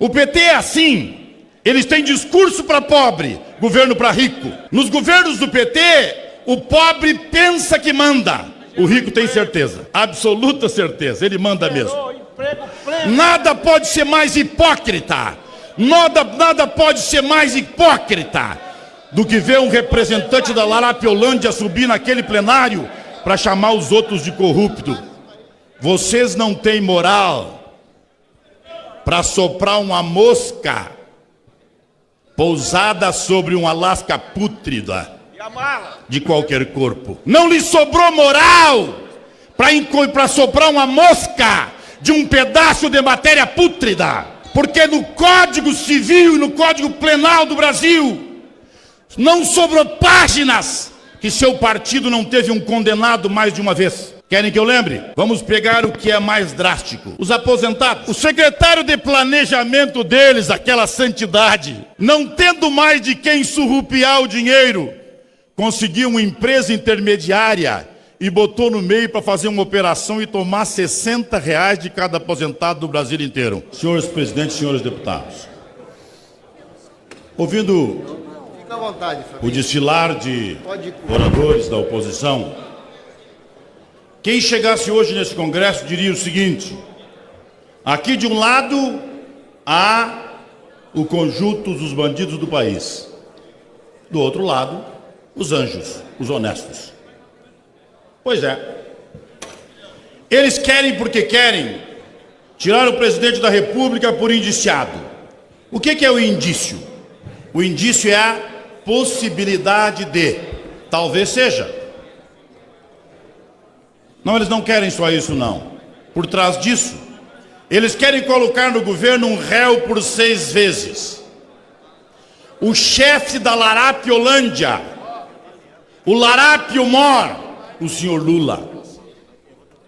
O PT é assim. Eles têm discurso para pobre, governo para rico. Nos governos do PT, o pobre pensa que manda. O rico tem certeza, absoluta certeza, ele manda mesmo. Nada pode ser mais hipócrita. Nada pode ser mais hipócrita do que ver um representante da Larapiolândia subir naquele plenário para chamar os outros de corrupto. Vocês não têm moral para soprar uma mosca pousada sobre uma lasca pútrida de qualquer corpo. Não lhe sobrou moral para soprar uma mosca de um pedaço de matéria pútrida. Porque no Código Civil e no Código Penal do Brasil não sobrou páginas que seu partido não teve um condenado mais de uma vez. Querem que eu lembre? Vamos pegar o que é mais drástico. Os aposentados. O secretário de planejamento deles, aquela santidade, não tendo mais de quem surrupiar o dinheiro, conseguiu uma empresa intermediária e botou no meio para fazer uma operação e tomar R$60 de cada aposentado do Brasil inteiro. Senhores presidentes, senhores deputados, ouvindo o destilar de oradores da oposição, quem chegasse hoje nesse congresso diria o seguinte: aqui de um lado há o conjunto dos bandidos do país, do outro lado os anjos, os honestos. Pois é, eles querem porque querem tirar o presidente da República por indiciado. O que é o indício? O indício é a possibilidade de, talvez seja. Não, eles não querem só isso não. Por trás disso, eles querem colocar no governo um réu por 6 vezes. O chefe da Larapiolândia, o Larápio Mor, o senhor Lula.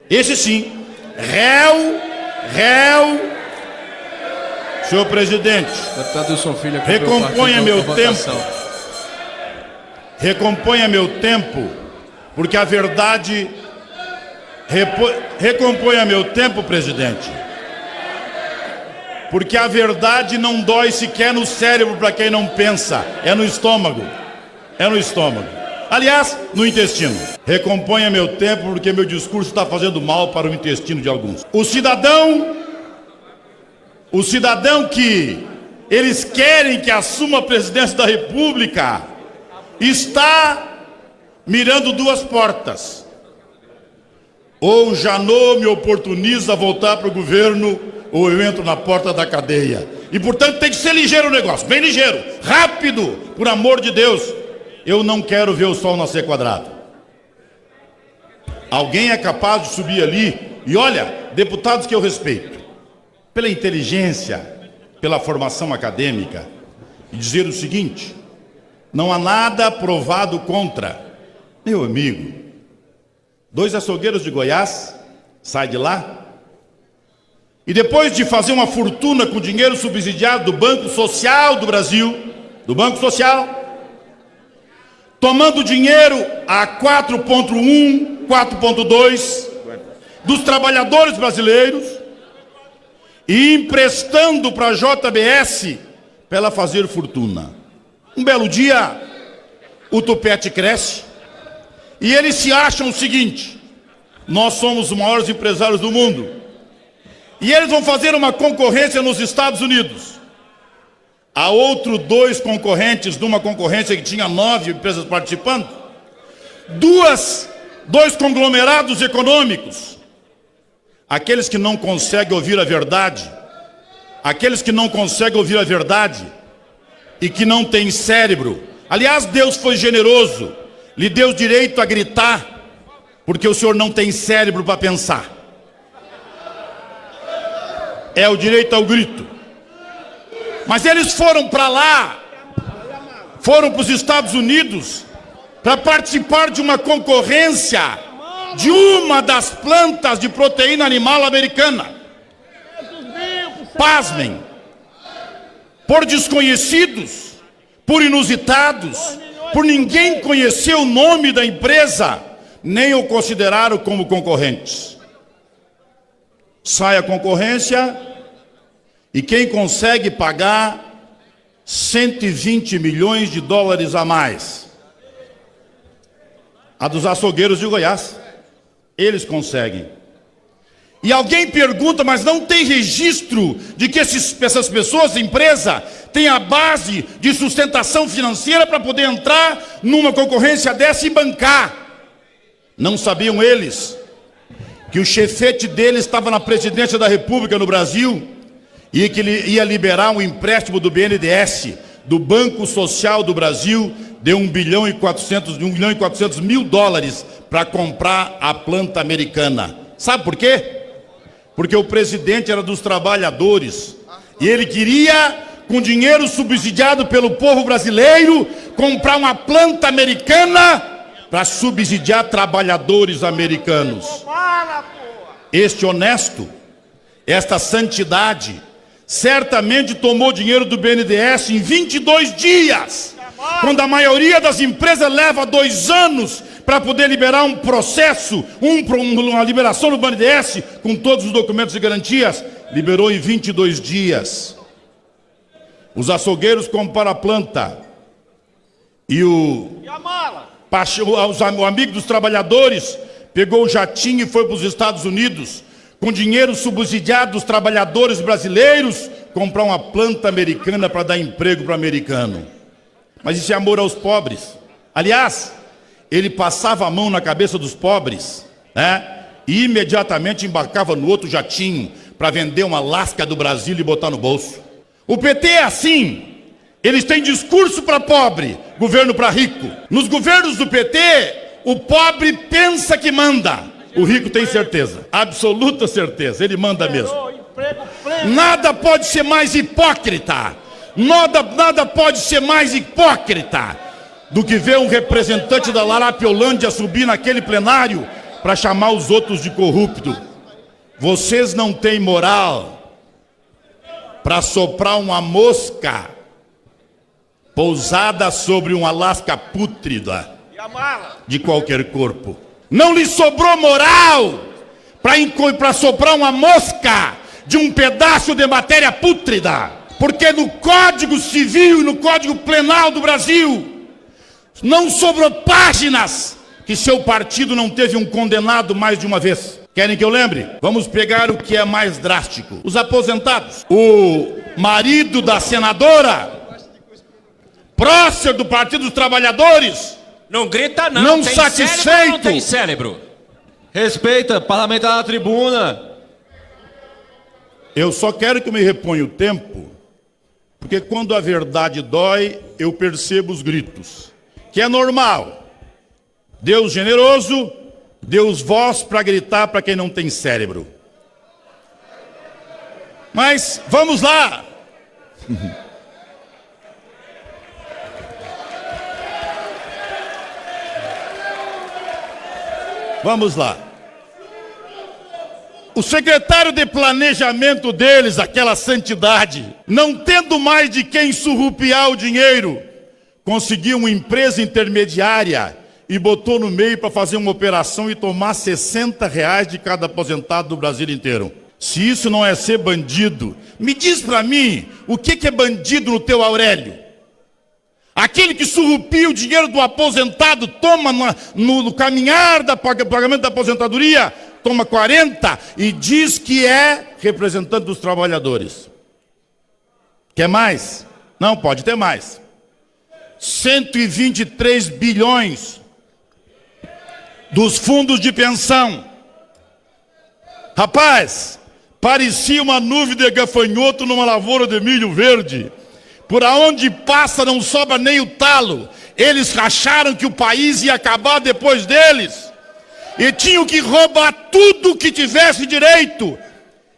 Esse sim, réu. Senhor presidente, recomponha meu tempo. Recomponha meu tempo, porque a verdade... Recomponha meu tempo, presidente. Porque a verdade não dói sequer no cérebro para quem não pensa. É no estômago. É no estômago. Aliás, no intestino. Recomponha meu tempo porque meu discurso está fazendo mal para o intestino de alguns. O cidadão que eles querem que assuma a presidência da República está mirando 2 portas. Ou Janot me oportuniza voltar para o governo, ou eu entro na porta da cadeia. E, portanto, tem que ser ligeiro o negócio, bem ligeiro, rápido, por amor de Deus. Eu não quero ver o sol nascer quadrado. Alguém é capaz de subir ali, e olha, deputados que eu respeito, pela inteligência, pela formação acadêmica, e dizer o seguinte: não há nada provado contra. Meu amigo, 2 açougueiros de Goiás, sai de lá, e depois de fazer uma fortuna com dinheiro subsidiado do Banco Social do Brasil, do Banco Social, tomando dinheiro a 4,1, 4,2 dos trabalhadores brasileiros e emprestando para a JBS para ela fazer fortuna. Um belo dia, o tupete cresce, e eles se acham o seguinte: nós somos os maiores empresários do mundo. E eles vão fazer uma concorrência nos Estados Unidos. Há outros 2 concorrentes de uma concorrência que tinha 9 empresas participando. 2 conglomerados econômicos. Aqueles que não conseguem ouvir a verdade. Aqueles que não conseguem ouvir a verdade e que não têm cérebro. Aliás, Deus foi generoso. Lhe deu direito a gritar, porque o senhor não tem cérebro para pensar. É o direito ao grito. Mas eles foram para lá, foram para os Estados Unidos, para participar de uma concorrência de uma das plantas de proteína animal americana. Pasmem, por desconhecidos, por inusitados, por ninguém conhecer o nome da empresa, nem o consideraram como concorrentes. Sai a concorrência E quem consegue pagar 120 milhões de dólares a mais? A dos açougueiros de Goiás. Eles conseguem. E alguém pergunta, mas não tem registro de que essas pessoas, empresa, têm a base de sustentação financeira para poder entrar numa concorrência dessa e bancar. Não sabiam eles que o chefete deles estava na presidência da República no Brasil e que ele ia liberar um empréstimo do BNDES, do Banco Social do Brasil, de 1 bilhão e 400 mil dólares para comprar a planta americana. Sabe por quê? Porque o presidente era dos trabalhadores e ele queria, com dinheiro subsidiado pelo povo brasileiro, comprar uma planta americana para subsidiar trabalhadores americanos. Este honesto, esta santidade, certamente tomou dinheiro do BNDES em 22 dias, quando a maioria das empresas leva 2 anos para poder liberar um processo, uma liberação no BNDES, com todos os documentos e garantias, liberou em 22 dias. Os açougueiros compraram a planta, e o amigo dos trabalhadores pegou o jatinho e foi para os Estados Unidos, com dinheiro subsidiado dos trabalhadores brasileiros, comprar uma planta americana para dar emprego para o americano. Mas isso é amor aos pobres. Aliás, ele passava a mão na cabeça dos pobres, né? E imediatamente embarcava no outro jatinho para vender uma lasca do Brasil e botar no bolso. O PT é assim. Eles têm discurso para pobre, governo para rico. Nos governos do PT, o pobre pensa que manda. O rico tem certeza, absoluta certeza, ele manda mesmo. Nada pode ser mais hipócrita. Nada pode ser mais hipócrita do que ver um representante da Larapiolândia subir naquele plenário para chamar os outros de corrupto. Vocês não têm moral para soprar uma mosca pousada sobre uma lasca pútrida de qualquer corpo. Não lhe sobrou moral para soprar uma mosca de um pedaço de matéria pútrida. Porque no Código Civil e no Código Penal do Brasil não sobrou páginas que seu partido não teve um condenado mais de uma vez. Querem que eu lembre? Vamos pegar o que é mais drástico. Os aposentados. O marido da senadora, prócer do Partido dos Trabalhadores, não grita não, não tem satisfeito. Cérebro, não tem cérebro. Respeita, parlamentar na tribuna. Eu só quero que me reponha o tempo, porque quando a verdade dói, eu percebo os gritos, que é normal. Deus generoso, Deus voz para gritar para quem não tem cérebro. Mas vamos lá. Vamos lá. O secretário de planejamento deles, aquela santidade, não tendo mais de quem surrupiar o dinheiro, conseguiu uma empresa intermediária e botou no meio para fazer uma operação e tomar R$60 de cada aposentado do Brasil inteiro. Se isso não é ser bandido, me diz para mim, o que é bandido no teu Aurélio? Aquele que surrupia o dinheiro do aposentado, toma no caminhar do pagamento da aposentadoria, toma 40 e diz que é representante dos trabalhadores. Quer mais? Não, pode ter mais. 123 bilhões dos fundos de pensão. Rapaz, parecia uma nuvem de gafanhoto numa lavoura de milho verde. Por aonde passa não sobra nem o talo. Eles acharam que o país ia acabar depois deles. E tinham que roubar tudo que tivesse direito.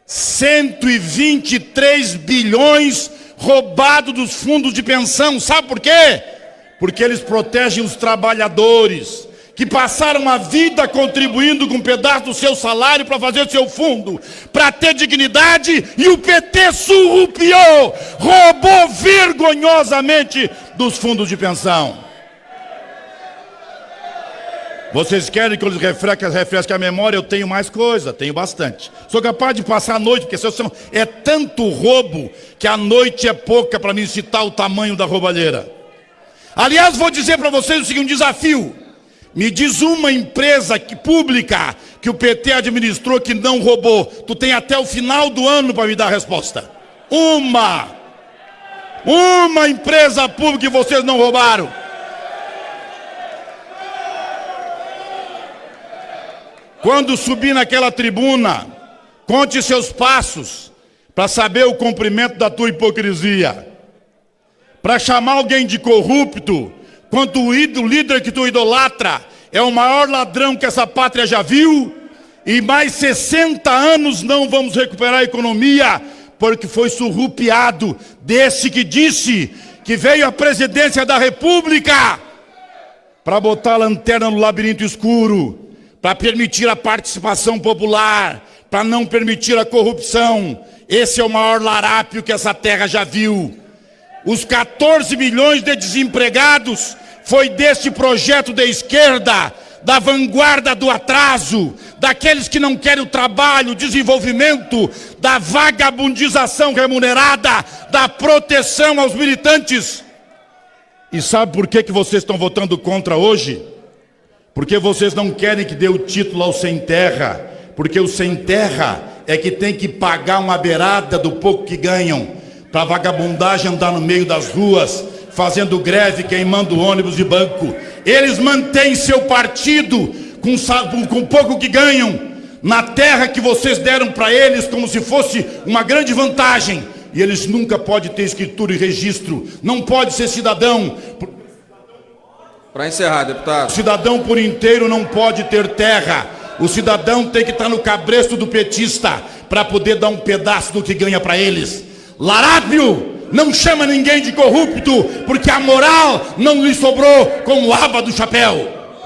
123 bilhões roubados dos fundos de pensão. Sabe por quê? Porque eles protegem os trabalhadores, que passaram a vida contribuindo com um pedaço do seu salário para fazer seu fundo, para ter dignidade, e o PT surrupiou, roubou vergonhosamente dos fundos de pensão. Vocês querem que eu lhes refresque a memória? Eu tenho mais coisa, tenho bastante. Sou capaz de passar a noite, porque é tanto roubo que a noite é pouca para me citar o tamanho da roubalheira. Aliás, vou dizer para vocês o seguinte desafio. Me diz uma empresa pública que o PT administrou que não roubou. Tu tem até o final do ano para me dar a resposta. Uma empresa pública que vocês não roubaram. Quando subir naquela tribuna, conte seus passos para saber o comprimento da tua hipocrisia. Para chamar alguém de corrupto, quando o líder que tu idolatra é o maior ladrão que essa pátria já viu, e mais 60 anos não vamos recuperar a economia, porque foi surrupiado desse que disse que veio à presidência da República para botar a lanterna no labirinto escuro, para permitir a participação popular, para não permitir a corrupção. Esse é o maior larápio que essa terra já viu. Os 14 milhões de desempregados foi deste projeto da esquerda, da vanguarda do atraso, daqueles que não querem o trabalho, o desenvolvimento, da vagabundização remunerada, da proteção aos militantes. E sabe por que vocês estão votando contra hoje? Porque vocês não querem que dê o título ao sem terra, porque o sem terra é que tem que pagar uma beirada do pouco que ganham, para a vagabundagem andar no meio das ruas, fazendo greve, queimando ônibus de banco. Eles mantêm seu partido com pouco que ganham, na terra que vocês deram para eles como se fosse uma grande vantagem. E eles nunca podem ter escritura e registro, não pode ser cidadão. Para encerrar, deputado. O cidadão por inteiro não pode ter terra. O cidadão tem que estar no cabresto do petista para poder dar um pedaço do que ganha para eles. Larápio não chama ninguém de corrupto, porque a moral não lhe sobrou como aba do chapéu.